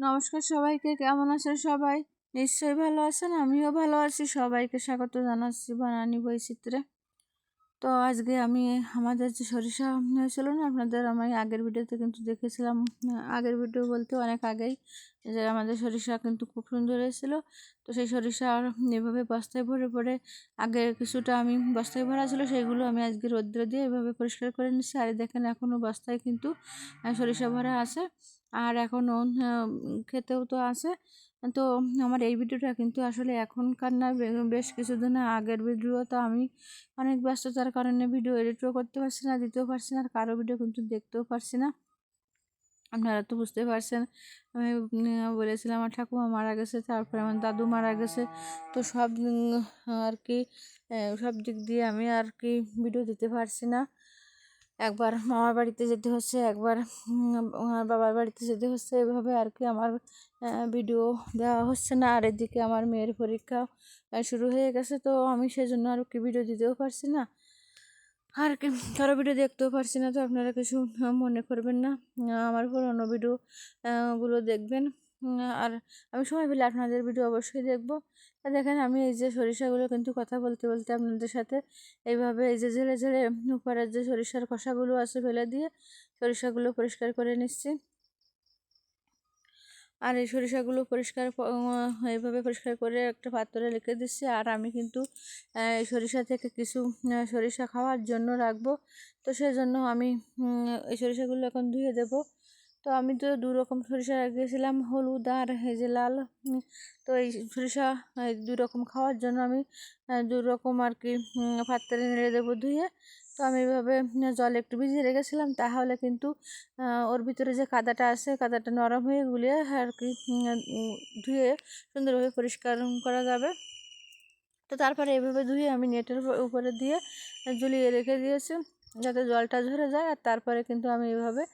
নমস্কার সবাইকে, কেমন আছেন সবাই? নিশ্চয়ই ভালো আছেন, আমিও ভালো আছি। সবাইকে স্বাগত জানাচ্ছি বানানি বৈচিত্র্যে। তো আজকে আমি আমাদের যে সরিষা হয়েছিল না, আপনাদের আমি আগের ভিডিওতে কিন্তু দেখেছিলাম। আগের ভিডিও বলতে অনেক আগেই, যে আমাদের সরিষা কিন্তু খুব সুন্দর হয়েছিল। তো সেই সরিষা এভাবে বস্তায় ভরে ভরে আগে কিছুটা আমি বস্তায় ভরা ছিল, সেইগুলো আমি আজকে রৌদ্র দিয়ে এভাবে পরিষ্কার করে নিচ্ছি। আর দেখেন এখনও বস্তায় কিন্তু সরিষা ভরা আছে, আর এখনও খেতেও তো আছে। তো আমার এই ভিডিওটা কিন্তু আসলে এখনকার না, বেশ কিছুদিন আগের ভিডিও। তো আমি অনেক ব্যস্ততার কারণে ভিডিও এডিটও করতে পারছি না, দিতেও পারছি না, আর কারো ভিডিও কিন্তু দেখতেও পারছি না। আপনারা তো বুঝতে পারছেন, আমি বলেছিলাম আমার ঠাকুমা মারা গেছে, তারপরে আমার দাদু মারা গেছে। তো সব আর কি সব দিক দিয়ে আমি আর কি ভিডিও দিতে পারছি না। একবার মামার বাড়িতে যেতে হচ্ছে, একবার আমার বাবার বাড়িতে যেতে হচ্ছে, এভাবে আর কি আমার ভিডিও দেওয়া হচ্ছে না। আর এদিকে আমার মেয়ের পরীক্ষা শুরু হয়ে গেছে, তো আমি সেজন্য আর কি ভিডিও দিতেও পারছি না, আর কি কারো ভিডিও দেখতেও পারছি না। তো আপনারা কিছু মনে করবেন না, আমার পুরোনো ভিডিও গুলো দেখবেন। আর আমি সময় পেলে আপনাদের ভিডিও অবশ্যই দেখবো। দেখেন আমি এই যে সরিষাগুলো কিন্তু কথা বলতে বলতে আপনাদের সাথে এইভাবে এই যে ঝেড়ে ঝেড়ে উপরের যে সরিষার খোসাগুলো আছে ফেলে দিয়ে সরিষাগুলো পরিষ্কার করে নিচ্ছি। আর এই সরিষাগুলো এইভাবে পরিষ্কার করে একটা পাত্রে রেখে দিচ্ছি। আর আমি কিন্তু এই সরিষা থেকে কিছু সরিষা খাওয়ার জন্য রাখবো। তো সেজন্য আমি এই সরিষাগুলো এখন ধুয়ে দেবো। তো আমি তো দু রকম সরিষা রেখেছিলাম, হলুদ আর এই যে লাল। তো এই সরিষা দুই রকম খাওয়ার জন্য আমি দু রকম আর কি পাত্রে নেড়ে দেবো ধুয়ে। তো আমি এভাবে জলে একটু ভিজিয়ে রেখেছিলাম, তাহলে কিন্তু ওর ভিতরে যে কাদাটা আছে, কাদাটা নরম হয়ে গুলিয়ে আর কি ধুয়ে সুন্দরভাবে পরিষ্কার করা যাবে। তো তারপরে এভাবে ধুয়ে আমি নেটের উপরে দিয়ে ঝুলিয়ে রেখে দিয়েছি, যাতে জলটা ঝরে যায়। আর তারপরে কিন্তু আমি এভাবে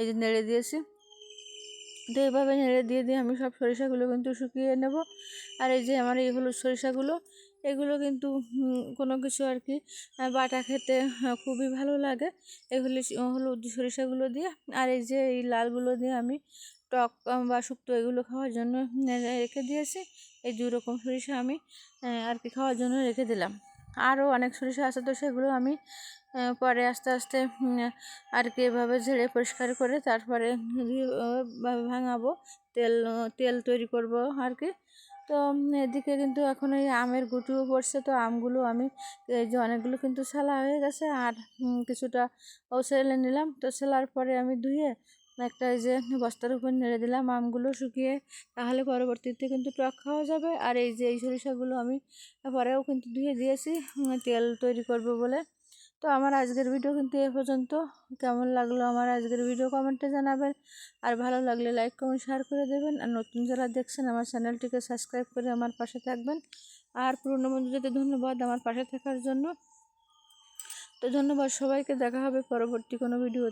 এই যে নেড়ে দিয়েছি। তো এভাবে নেড়ে দিয়ে দিয়ে আমি সব সরিষাগুলো কিন্তু শুকিয়ে নেব। আর এই যে আমার এই হলুদ সরিষাগুলো, এগুলো কিন্তু কোনো কিছু আর কি বাটা খেতে খুবই ভালো লাগে এই হলুদ সরিষাগুলো দিয়ে। আর এই যে এই লালগুলো দিয়ে আমি টক বা শুক্তো এগুলো খাওয়ার জন্য রেখে দিয়েছি। এই দুই রকম সরিষা আমি আর কি খাওয়ার জন্য রেখে দিলাম। আরও অনেক সরিষা আছে, তো সেগুলো আমি পরে আস্তে আস্তে আর কি এভাবে ঝেড়ে পরিষ্কার করে তারপরে ভাঙাবো, তেল তৈরি করব আর কি। তো এদিকে কিন্তু এখন এই আমের গুটিও পড়ছে। তো আমগুলো আমি এই যে অনেকগুলো কিন্তু ছালা হয়ে গেছে, আর কিছুটা ছেলে নিলাম। তো ছেলার পরে আমি ধুয়ে একটা এই যে বস্তার উপর নেড়ে দিলাম আমগুলো শুকিয়ে, তাহলে পরবর্তীতে কিন্তু টক খাওয়া যাবে। আর এই যে এই সরিষাগুলো আমি পরেও কিন্তু ধুয়ে দিয়েছি তেল তৈরি করব বলে। তো আমার আজকের ভিডিও কিন্তু এ পর্যন্ত। কেমন লাগলো আমার আজকের ভিডিও কমেন্টে জানাবেন, আর ভালো লাগলে লাইক কমেন্ট শেয়ার করে দেবেন। আর নতুন যারা দেখছেন আমার চ্যানেলটিকে সাবস্ক্রাইব করে আমার পাশে থাকবেন। আর পুরনো বন্ধুদেরকে ধন্যবাদ আমার পাশে থাকার জন্য। তো ধন্যবাদ সবাইকে, দেখা হবে পরবর্তী কোনো ভিডিও।